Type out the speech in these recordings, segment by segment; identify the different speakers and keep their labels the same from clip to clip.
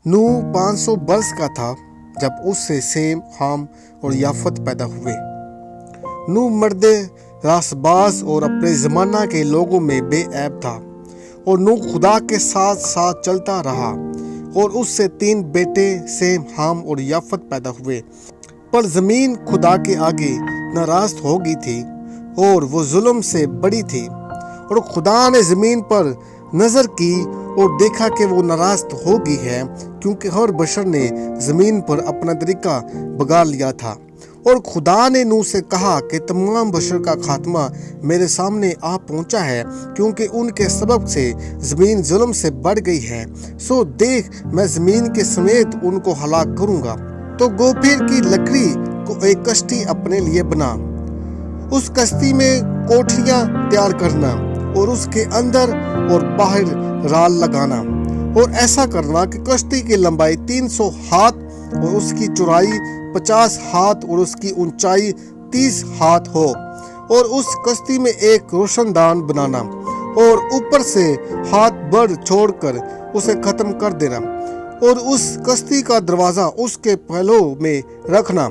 Speaker 1: نوح 500 برس کا تھا جب اس سے سیم، حام اور یافت پیدا ہوئے۔ نوح مرد راست باز اور اپنے زمانہ کے لوگوں میں بے عیب تھا، اور نوح خدا کے ساتھ ساتھ چلتا رہا، اور اس سے 3 بیٹے سیم، حام اور یافت پیدا ہوئے۔ پر زمین خدا کے آگے ناراض ہو گئی تھی، اور وہ ظلم سے بڑی تھی، اور خدا نے زمین پر نظر کی اور دیکھا کہ وہ ناراض ہو گئی ہے، کیونکہ ہر بشر نے زمین پر اپنا طریقہ بگاڑ لیا تھا۔ اور خدا نے نوح سے کہا کہ تمام بشر کا خاتمہ میرے سامنے آ پہنچا ہے، کیونکہ ان کے سبب سے زمین ظلم سے بڑھ گئی ہے، سو دیکھ میں زمین کے سمیت ان کو ہلاک کروں گا۔ تو گوپھیر کی لکڑی کو ایک کشتی اپنے لیے بنا، اس کشتی میں کوٹھریاں تیار کرنا، اور اس کے اندر اور باہر رال لگانا، اور ایسا کرنا کہ کشتی کی لمبائی 300 ہاتھ اور اس کی چوڑائی 50 ہاتھ اور اس کی اونچائی 30 ہاتھ ہو، اور اس کشتی میں ایک روشن دان بنانا، اور اوپر سے ہاتھ بڑھ چھوڑ کر اسے ختم کر دینا، اور اس کشتی کا دروازہ اس کے پہلو میں رکھنا،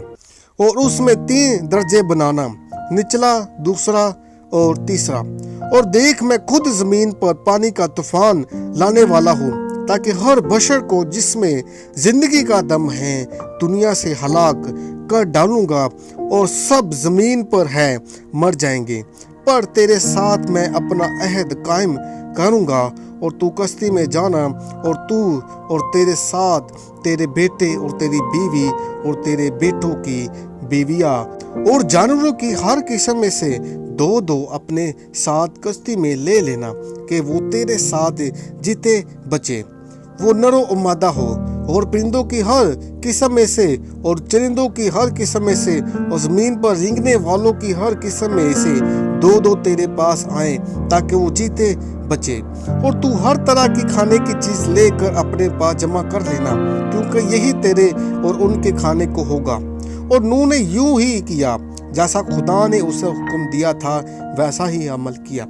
Speaker 1: اور اس میں 3 درجے بنانا، نچلا، دوسرا اور تیسرا۔ اور دیکھ میں خود زمین پر پانی کا طوفان لانے والا ہوں، تاکہ ہر بشر کو جس میں زندگی کا دم ہے دنیا سے ہلاک کر ڈالوں گا، اور سب زمین پر ہے مر جائیں گے۔ پر تیرے ساتھ میں اپنا عہد قائم کروں گا، اور تو کشتی میں جانا، اور تو اور تیرے ساتھ تیرے بیٹے اور تیری بیوی اور تیرے بیٹوں کی بیویاں اور جانوروں کی ہر قسم میں سے 2 اپنے ساتھ کشتی میں لے لینا، کہ وہ تیرے ساتھ جیتے بچے، وہ نر و مادہ ہو، اور پرندوں کی ہر قسم میں سے اور چرندوں کی ہر قسم میں سے اور زمین پر رینگنے والوں کی ہر قسم میں سے 2 تیرے پاس آئیں، تاکہ وہ جیتے بچے۔ اور تو ہر طرح کی کھانے کی چیز لے کر اپنے پاس جمع کر لینا، کیونکہ یہی تیرے اور ان کے کھانے کو ہوگا۔ اور نوح نے یوں ہی کیا، جیسا خدا نے اسے حکم دیا تھا ویسا ہی عمل کیا۔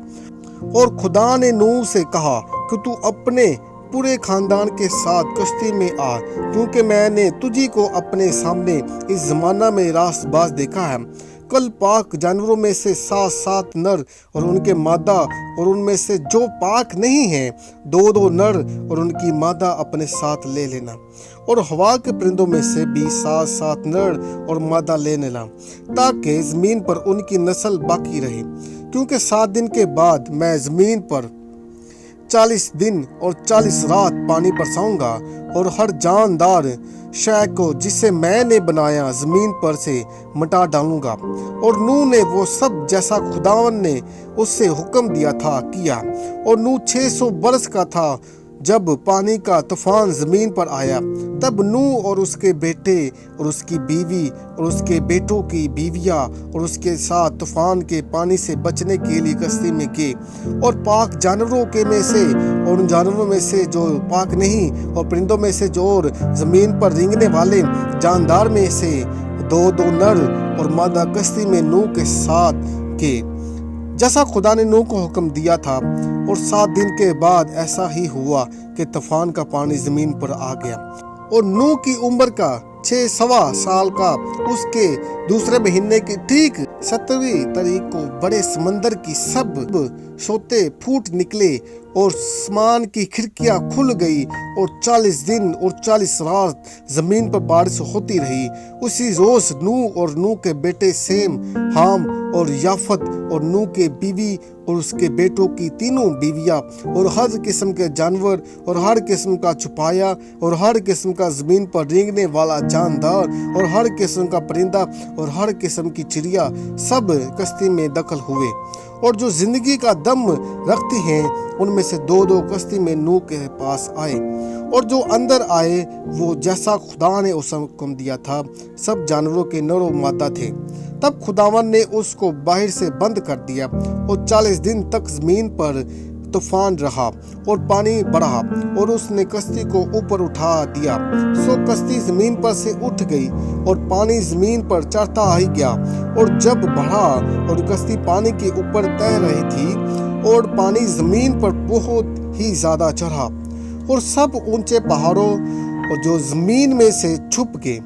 Speaker 1: اور خدا نے نوح سے کہا کہ تو اپنے پورے خاندان کے ساتھ کشتی میں آ، کیونکہ میں نے تجھی کو اپنے سامنے اس زمانہ میں راست باز دیکھا ہے۔ کل پاک جانوروں میں سے 7 نر اور ان کے مادہ، اور ان میں سے جو پاک نہیں ہیں 2 نر اور ان کی مادہ اپنے ساتھ لے لینا، اور ہوا کے پرندوں میں سے بھی 7 نر اور مادہ لے لینا، تاکہ زمین پر ان کی نسل باقی رہے، کیونکہ 7 دن کے بعد میں زمین پر 40 دن اور 40 رات پانی برساؤں گا، اور ہر جاندار شے کو جسے میں نے بنایا زمین پر سے مٹا ڈالوں گا۔ اور نوح نے وہ سب جیسا خداوند نے اس سے حکم دیا تھا کیا۔ اور نوح 600 برس کا تھا جب پانی کا طوفان زمین پر آیا، تب نوح اور اس کے بیٹے اور اس کی بیوی اور اس کے بیٹوں کی بیویاں اور اس کے ساتھ طوفان کے پانی سے بچنے کے لیے کشتی میں گئے، اور پاک جانوروں کے میں سے اور ان جانوروں میں سے جو پاک نہیں، اور پرندوں میں سے جو اور زمین پر رینگنے والے جاندار میں سے 2 نر اور مادہ کشتی میں نوح کے ساتھ گئے، جیسا خدا نے نوح کو حکم دیا تھا۔ اور 7 دن کے بعد ایسا ہی ہوا کہ طوفان کا پانی زمین پر آ گیا۔ اور نوح کی عمر کا 6 سال کا اس کے دوسرے مہینے کی ٹھیک 7ویں تاریخ کو بڑے سمندر کی سب شوتے پھوٹ نکلے، اور آسمان کی کھڑکیاں کھل گئی، اور 40 دن اور 40 رات زمین پر بارش ہوتی رہی۔ اسی روز نوح اور نوح کے بیٹے سیم، حام اور یافت، اور نوح کے بیوی اور اس کے بیٹوں کی 3 بیویاں، اور ہر قسم کے جانور اور ہر قسم کا چھپایا اور ہر قسم کا زمین پر رینگنے والا جاندار اور ہر قسم کا پرندہ اور ہر قسم کی چڑیا سب کشتی میں داخل ہوئے، اور جو زندگی کا دم رکھتی ہیں ان میں سے 2 کشتی میں نوح کے پاس آئے، اور جو اندر آئے وہ جیسا خدا نے اسے حکم دیا تھا سب جانوروں کے نر و مادہ تھے۔ تب خداوند نے اس کو باہر سے بند کر دیا، اور 40 دن تک زمین پر طوفان رہا اور پانی بڑھا، اور اس نے کشتی کو اوپر اٹھا دیا، سو کشتی زمین پر سے اٹھ گئی اور پانی زمین پر چڑھتا ہی گیا، اور جب بڑھا اور کشتی پانی کے اوپر تیر رہی تھی، اور پانی زمین پر بہت ہی زیادہ چڑھا، اور سب اونچے پہاڑوں اور جو زمین میں سے چھپ گئے۔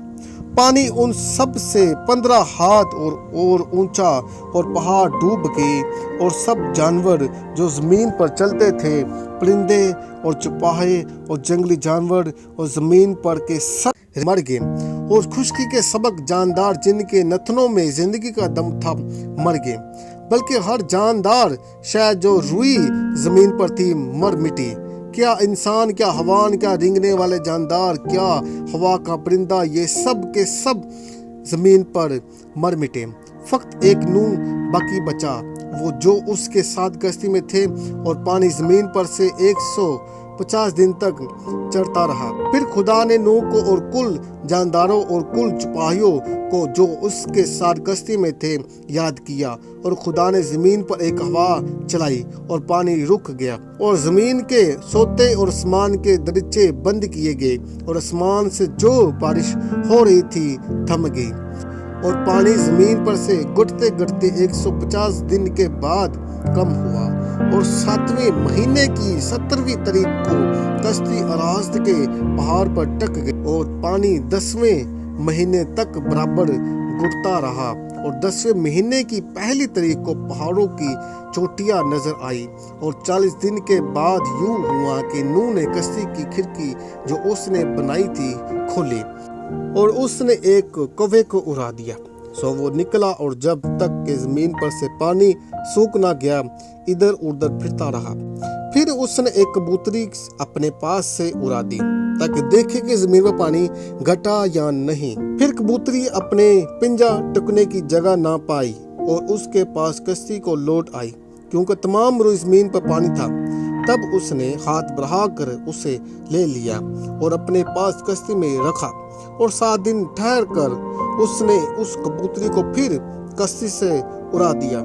Speaker 1: پانی ان سب سے 15 ہاتھ اور اونچا، اور پہاڑ ڈوب گئے، اور سب جانور جو زمین پر چلتے تھے، پرندے اور چوپائے اور جنگلی جانور اور زمین پر کے سب مر گئے، اور خشکی کے سبک جاندار جن کے نتنوں میں زندگی کا دم تھا مر گئے، بلکہ ہر جاندار شاید جو روئی زمین پر تھی مر مٹی۔ کیا انسان، کیا حیوان، کیا رینگنے والے جاندار، کیا ہوا کا پرندہ، یہ سب کے سب زمین پر مر مٹے۔ فقط ایک نوح باقی بچا، وہ جو اس کے ساتھ کشتی میں تھے، اور پانی زمین پر سے 150 دن تک چڑھتا رہا۔ پھر خدا نے نوح کو اور کل جانداروں اور کل چپاہیوں کو جو اس کے ساتھ کشتی میں تھے یاد کیا، اور خدا نے زمین پر ایک ہوا چلائی اور پانی رک گیا، اور زمین کے سوتے اور آسمان کے دریچے بند کیے گئے، اور آسمان سے جو بارش ہو رہی تھی تھم گئی، اور پانی زمین پر سے گھٹتے گھٹتے 150 دن کے بعد کم ہوا، اور 7ویں مہینے کی 17ویں تاریخ کو کشتی اراسد کے پہاڑ پر ٹک گئی، اور پانی 10ویں مہینے تک برابر گھٹتا رہا، اور 10ویں مہینے کی پہلی تاریخ کو پہاڑوں کی چوٹیاں نظر آئی، اور 40 دن کے بعد یوں ہوا کہ نوح نے کشتی کی کھڑکی جو اس نے بنائی تھی کھولی، اور اس نے ایک کوے کو اڑا دیا، سو وہ نکلا، اور جب تک کہ زمین پر سے پانی سوکھ نہ گیا ادھر ادھر پھرتا رہا۔ پھر اس نے ایک کبوتری اپنے پاس سے اڑا دی تاکہ دیکھے کہ زمین پر پانی گھٹا یا نہیں۔ پھر کبوتری اپنے پنجہ ٹکنے کی جگہ نہ پائی، اور اس کے پاس کشتی کو لوٹ آئی، کیونکہ تمام روئی زمین پر پانی تھا۔ تب اس نے ہاتھ بڑھا کر اسے لے لیا اور اپنے پاس کشتی میں رکھا، اور 7 دن ٹھہر کر اس نے اس کبوتری کو پھر کشتی سے اڑا دیا،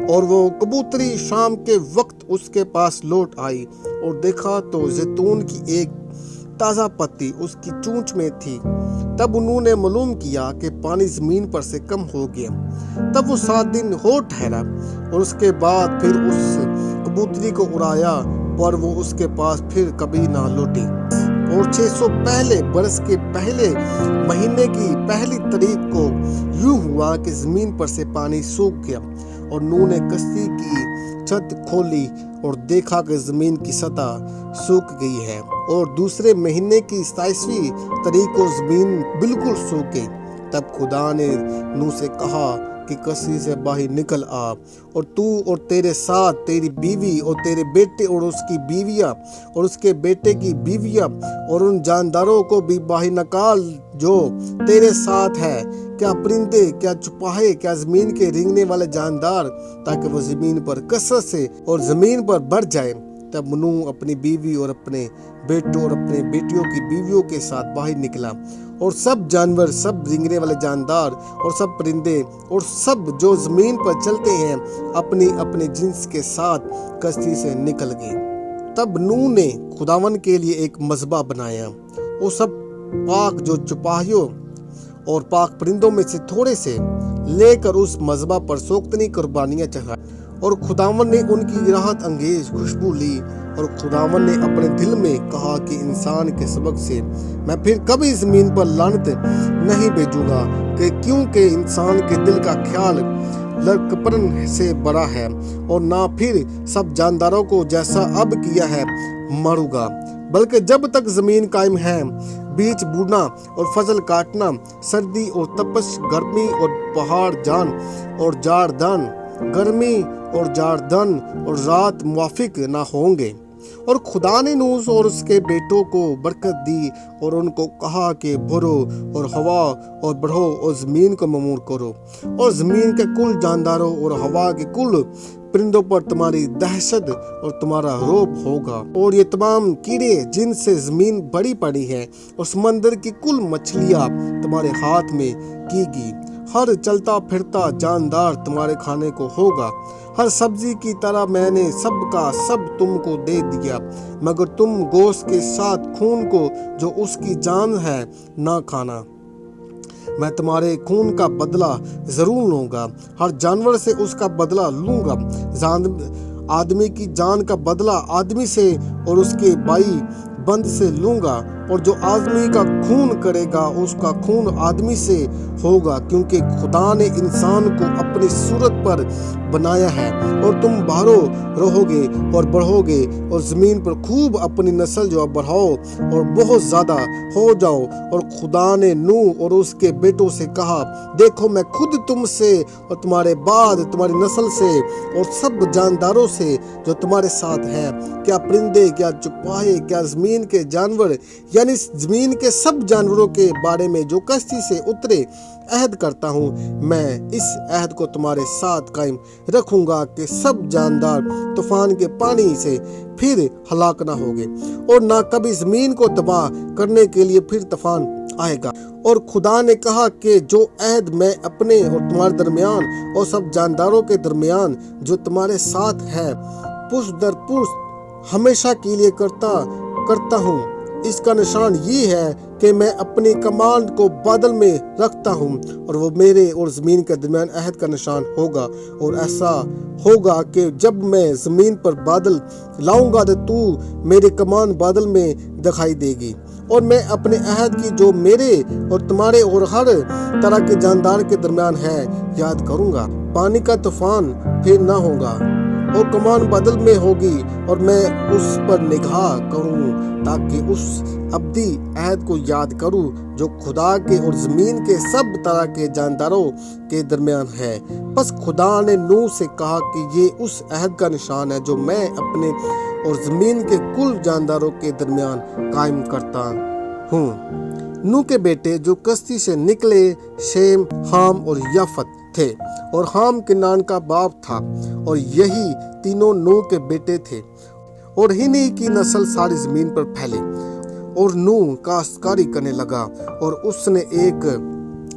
Speaker 1: اور وہ کبوتری شام کے وقت اس کے پاس لوٹ آئی، اور دیکھا تو زیتون کی ایک تازہ پتی اس کی چونچ میں تھی۔ تب انہوں نے معلوم کیا کہ پانی زمین پر سے کم ہو گیا۔ تب وہ 7 دن ہو ٹھہرا، اور اس کے بعد پھر اس کبوتری کو اڑایا، پر وہ اس کے پاس پھر کبھی نہ لوٹی۔ اور 600 پہلے برس کے پہلے مہینے کی پہلی تاریخ کو یوں ہوا کہ زمین پر سے پانی سوکھ گیا، اور نوح نے کشتی کی چھت کھولی اور دیکھا کہ زمین کی سطح سوکھ گئی ہے، اور دوسرے مہینے کی 27ویں تاریخ کو زمین بالکل سوکھ گئی۔ تب خدا نے نوح سے کہا کہ کشتی سے باہر نکل آ، اور تو اور تیرے ساتھ تیری بیوی اور تیرے بیٹے اور اس کی بیویاں اور اس کے بیٹے کی بیویاں اور ان جانداروں کو بھی باہر نکال جو تیرے ساتھ ہے، کیا پرندے، کیا چوپائے، کیا زمین کے رینگنے والے جاندار، تاکہ وہ زمین پر کثرت سے اور زمین پر بڑھ جائے۔ تب نوح اپنی بیوی اور اپنے بیٹوں اور اپنے بیٹیوں کی بیویوں کے ساتھ باہر نکلا، اور سب جانور، سب رینگنے والے جاندار اور سب پرندے اور سب جو زمین پر چلتے ہیں اپنی اپنی جنس کے ساتھ کشتی سے نکل گئے۔ تب نوح نے خداوند کے لیے ایک مذبح بنایا، وہ سب پاک جو چوپایوں اور پاک پرندوں میں سے تھوڑے سے لے کر اس مذبح پر سوختنی قربانیاں چڑھائیں، اور خداوند نے ان کی راحت انگیز خوشبو لی، اور خداوند نے اپنے دل میں کہا کہ انسان کے سبب سے میں پھر کبھی زمین پر لعنت نہیں بھیجوں گا، کہ کیونکہ انسان کے دل کا خیال لڑکپن سے بڑا ہے، اور نہ پھر سب جانداروں کو جیسا اب کیا ہے مروں گا، بلکہ جب تک زمین قائم ہے بیچ بونا اور فصل کاٹنا، سردی اور تپش، گرمی اور پہاڑ جان اور جاڑ دن، گرمی اور جاڑ دن اور رات موافق نہ ہوں گے۔ اور خدا نے نوح اور اس کے بیٹوں کو برکت دی، اور ان کو کہا کہ بھرو اور ہوا اور بڑھو اور زمین کو معمور کرو، اور زمین کے کل جانداروں اور ہوا کے کل پرندوں پر تمہاری دہشت اور تمہارا روب ہوگا، اور یہ تمام کیڑے جن سے زمین بڑی پڑی ہے اور سمندر کی کل مچھلیاں تمہارے ہاتھ میں کی گی، ہر چلتا پھرتا جاندار تمہارے کھانے کو ہوگا، ہر سبزی کی طرح میں نے سب کا سب تم کو دے دیا، مگر تم گوشت کے ساتھ خون کو جو اس کی جان ہے نہ کھانا، میں تمہارے خون کا بدلہ ضرور لوں گا، ہر جانور سے اس کا بدلہ لوں گا، آدمی کی جان کا بدلہ آدمی سے اور اس کے بھائی بند سے لوں گا، اور جو آدمی کا خون کرے گا اس کا خون آدمی سے ہوگا، کیونکہ خدا نے انسان کو اپنی صورت پر بنایا ہے۔ اور تم باہروں رہو گے اور بڑھو گے اور زمین پر خوب اپنی نسل جو بڑھاؤ اور بہت زیادہ ہو جاؤ۔ اور خدا نے نوح اور اس کے بیٹوں سے کہا، دیکھو میں خود تم سے اور تمہارے بعد تمہاری نسل سے اور سب جانداروں سے جو تمہارے ساتھ ہیں، کیا پرندے، کیا چوپائے، کیا زمین کے جانور، یعنی زمین کے سب جانوروں کے بارے میں جو کشتی سے اترے، عہد کرتا ہوں میں اس عہد کو تمہارے ساتھ قائم رکھوں گا کہ سب جاندار طوفان کے پانی سے پھر ہلاک نہ ہوگے، اور نہ کبھی زمین کو تباہ کرنے کے لیے پھر طوفان آئے گا۔ اور خدا نے کہا کہ جو عہد میں اپنے اور تمہارے درمیان اور سب جانداروں کے درمیان جو تمہارے ساتھ ہے پشت در پشت ہمیشہ کے لیے کرتا ہوں، اس کا نشان یہ ہے کہ میں اپنی کمانڈ کو بادل میں رکھتا ہوں، اور وہ میرے اور زمین کے درمیان عہد کا نشان ہوگا۔ اور ایسا ہوگا کہ جب میں زمین پر بادل لاؤں گا تو میری کمان بادل میں دکھائی دے گی، اور میں اپنے عہد کی جو میرے اور تمہارے اور ہر طرح کے جاندار کے درمیان ہے یاد کروں گا۔ پانی کا طوفان پھر نہ ہوگا، اور کمان بادل میں ہوگی، اور میں اس پر نگاہ کروں تاکہ اس ابدی عہد کو یاد کروں جو خدا کے اور زمین کے سب طرح کے جانداروں کے درمیان ہے۔ پس خدا نے نوح سے کہا کہ یہ اس عہد کا نشان ہے جو میں اپنے اور زمین کے کل جانداروں کے درمیان قائم کرتا ہوں۔ نوح کے بیٹے جو کشتی سے نکلے شیم، حام اور یافت تھے، اور حام کنعان کا باپ تھا، اور یہی تینوں نوح کے بیٹے تھے، اور انہی کی نسل ساری زمین پر پھیلی۔ اور نوح کاشتکاری کرنے لگا، اور اس نے ایک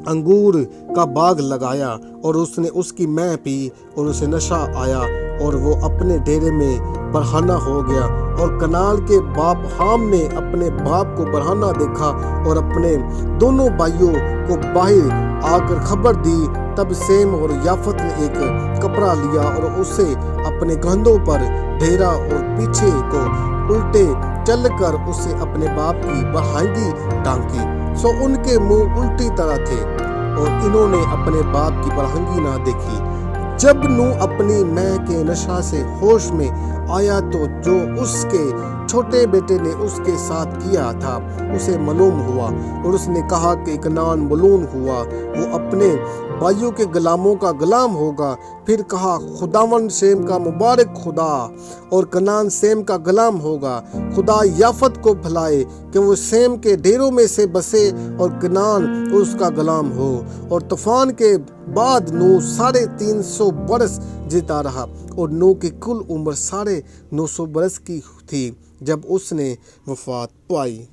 Speaker 1: انگور کا باغ لگایا، اور اس نے اس کی مے پی، اور اسے نشہ آیا، اور وہ اپنے ڈیرے میں برہنہ ہو گیا۔ اور کنعان کے باپ حام نے اپنے باپ کو برہنہ دیکھا اور اپنے دونوں بھائیوں کو باہر آ کر خبر دی۔ تب سیم اور یافت نے ایک کپڑا لیا اور اسے اپنے کندھوں پر ڈھیرا، اور پیچھے کو الٹے چل کر اسے اپنے باپ کی برہنگی ڈانکی۔ سو ان کے منہ الٹی طرح تھے، اور انہوں نے اپنے باپ کی برہنگی نہ دیکھی۔ جب نوح اپنی مے کے نشہ سے ہوش میں آیا تو جو اس کے چھوٹے بیٹے نے اس کے ساتھ کیا تھا اسے معلوم ہوا، اور اس نے کہا کہ کنعان ملعون ہوا، وہ اپنے بھائیوں کے غلاموں کا غلام ہوگا۔ پھر کہا، خداوند شیم کا مبارک خدا، اور کنعان سیم کا غلام ہوگا۔ خدا یافت کو بھلائے کہ وہ سیم کے ڈیروں میں سے بسے اور کنعان اس کا غلام ہو۔ اور طوفان کے بعد نوح 350 برس جیتا رہا، اور نوح کی کل عمر 950 برس کی تھی جب اس نے وفات پائی۔